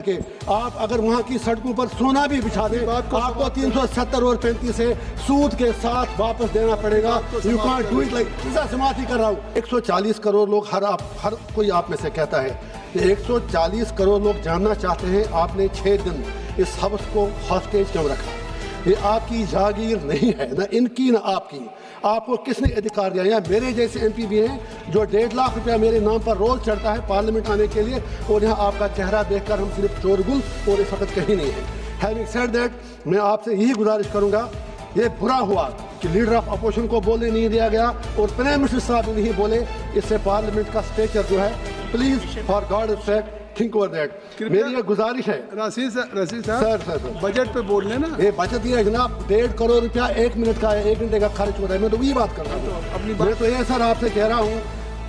कि आप अगर वहाँ की सड़कों पर सोना भी बिछा दें आपको 370 और 35 से सूद के साथ वापस देना पड़ेगा। You can't do it like समाप्त ही कर रहा हूँ। 140 करोड़ लोग हर कोई आप में से कहता है कि 140 करोड़ लोग जानना चाहते हैं आपने 6 दिन इस हवस को हॉस्टेज क्यों रखा। ये आपकी जागीर नहीं है, न इनकी न आपकी। आपको किसने अधिकार दिया? यहाँ मेरे जैसे एमपी भी हैं जो 1.5 लाख रुपया मेरे नाम पर रोज चढ़ता है पार्लियामेंट आने के लिए, और यहाँ आपका चेहरा देखकर हम सिर्फ चोरगुल और इस वक्त कहीं नहीं है। हैविंग सेड दैट, मैं आपसे यही गुजारिश करूँगा, ये बुरा हुआ कि लीडर ऑफ अपोजिशन को बोलने नहीं दिया गया और प्राइम मिनिस्टर साहब नहीं बोले। इससे पार्लियामेंट का स्टेचर जो है, please for God sake think over that. मेरी ये गुजारिश है। रशीद साहब सर बजट पे बोल लेना। ये बजट ही है जनाब, 1.5 करोड़ रुपया 1 मिनट का है, 1 घंटे का खर्च हो रहा है। मैं तो वही बात कर रहा हूँ। मैं तो ये सर आपसे कह रहा हूँ,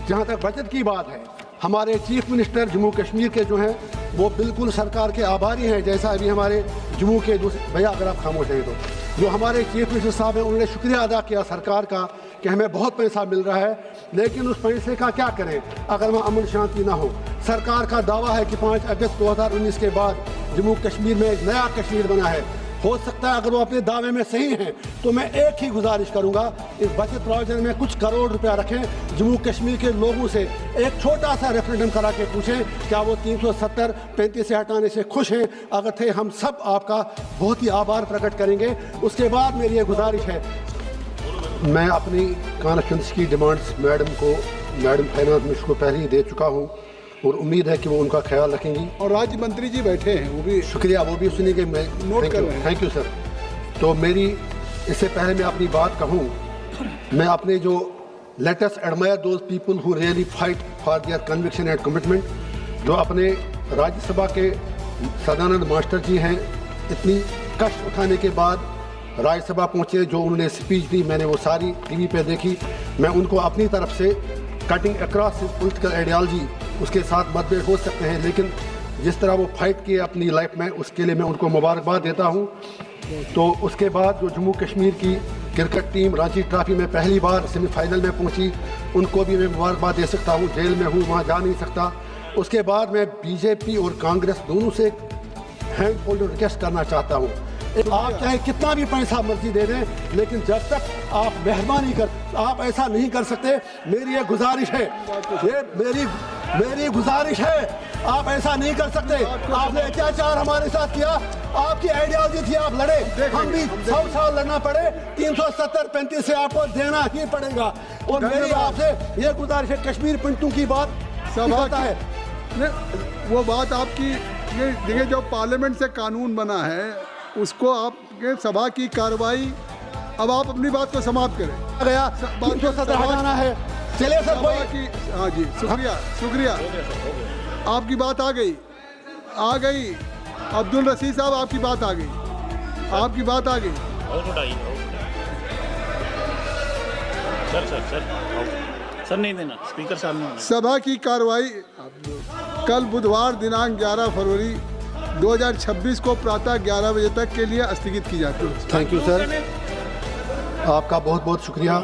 जहाँ तक बजट की बात है, हमारे चीफ मिनिस्टर जम्मू कश्मीर के जो हैं वो बिल्कुल सरकार के आभारी हैं। जैसा अभी हमारे जम्मू के भैया अगर आप खामोश हैं तो जो हमारे चीफ मिनिस्टर साहब हैं उन्होंने शुक्रिया अदा किया सरकार का कि हमें बहुत पैसा मिल रहा है, लेकिन उस पैसे का क्या करें अगर वहाँ अमन शांति ना हो। सरकार का दावा है कि 5 अगस्त 2019 के बाद जम्मू कश्मीर में एक नया कश्मीर बना है। हो सकता है अगर वो अपने दावे में सही हैं तो मैं एक ही गुजारिश करूंगा, इस बजट प्रोविजन में कुछ करोड़ रुपया रखें। जम्मू कश्मीर के लोगों से एक छोटा सा रेफरेंडम करा के पूछें क्या वो 370-35 से हटाने से खुश हैं। अगर थे, हम सब आपका बहुत ही आभार प्रकट करेंगे। उसके बाद मेरी ये गुजारिश है, मैं अपनी कॉन्फ्रेंस की डिमांड्स मैडम फाइनेंस मिनिस्टर को पहले ही दे चुका हूँ और उम्मीद है कि वो उनका ख्याल रखेंगी। और राज्य मंत्री जी बैठे हैं, वो भी शुक्रिया, वो भी सुनेंगे। मैं नोट कर रहे हैं। Thank you sir. तो मेरी इससे पहले मैं अपनी बात कहूँ, मैं अपने जो let us admire those people who really fight for their conviction and commitment, जो अपने राज्यसभा के सदानंद मास्टर जी हैं, इतनी कष्ट उठाने के बाद राज्यसभा पहुँचे, जो उन्होंने स्पीच दी मैंने वो सारी टीवी पे देखी। मैं उनको अपनी तरफ से कटिंग अक्रॉस पॉलिटिकल आइडियोलॉजी उसके साथ मतभेद हो सकते हैं, लेकिन जिस तरह वो फाइट किए अपनी लाइफ में उसके लिए मैं उनको मुबारकबाद देता हूँ। तो उसके बाद जो जम्मू कश्मीर की क्रिकेट टीम रांची ट्रॉफी में पहली बार सेमीफाइनल में पहुँची, उनको भी मैं मुबारकबाद दे सकता हूँ। जेल में हूँ, वहाँ जा नहीं सकता। उसके बाद मैं बीजेपी और कांग्रेस दोनों से हैंड होल्ड रिक्वेस्ट करना चाहता हूँ, आप चाहे कितना भी पैसा मर्जी दे दें, लेकिन जब तक आप मेहरबानी कर आप ऐसा नहीं कर सकते। मेरी ये गुजारिश है, ये मेरी गुजारिश है, आप ऐसा नहीं कर सकते। आपने अत्याचार हमारे साथ किया, आपकी आइडियोलॉजी थी, आप लड़े, हम भी 100 साल लड़ना पड़े, 370-35 से आपको देना ही पड़ेगा। और मेरी आपसे ये गुजारिश है, कश्मीर पंटू की बात सभा है, वो बात आपकी देखिए, जो पार्लियामेंट से कानून बना है उसको आपके सभा की कार्रवाई, अब आप अपनी बात को समाप्त करें। गया हटाना है, चलिए सर की। हाँ जी, शुक्रिया। आपकी बात आ गई। अब्दुल रशीद साहब, आपकी बात आ गई। सर नहीं देना, स्पीकर साहब ने। सभा की कार्रवाई कल बुधवार दिनांक 11 फरवरी 2026 को प्रातः 11 बजे तक के लिए स्थगित की जाती है। थैंक यू सर, आपका बहुत बहुत शुक्रिया।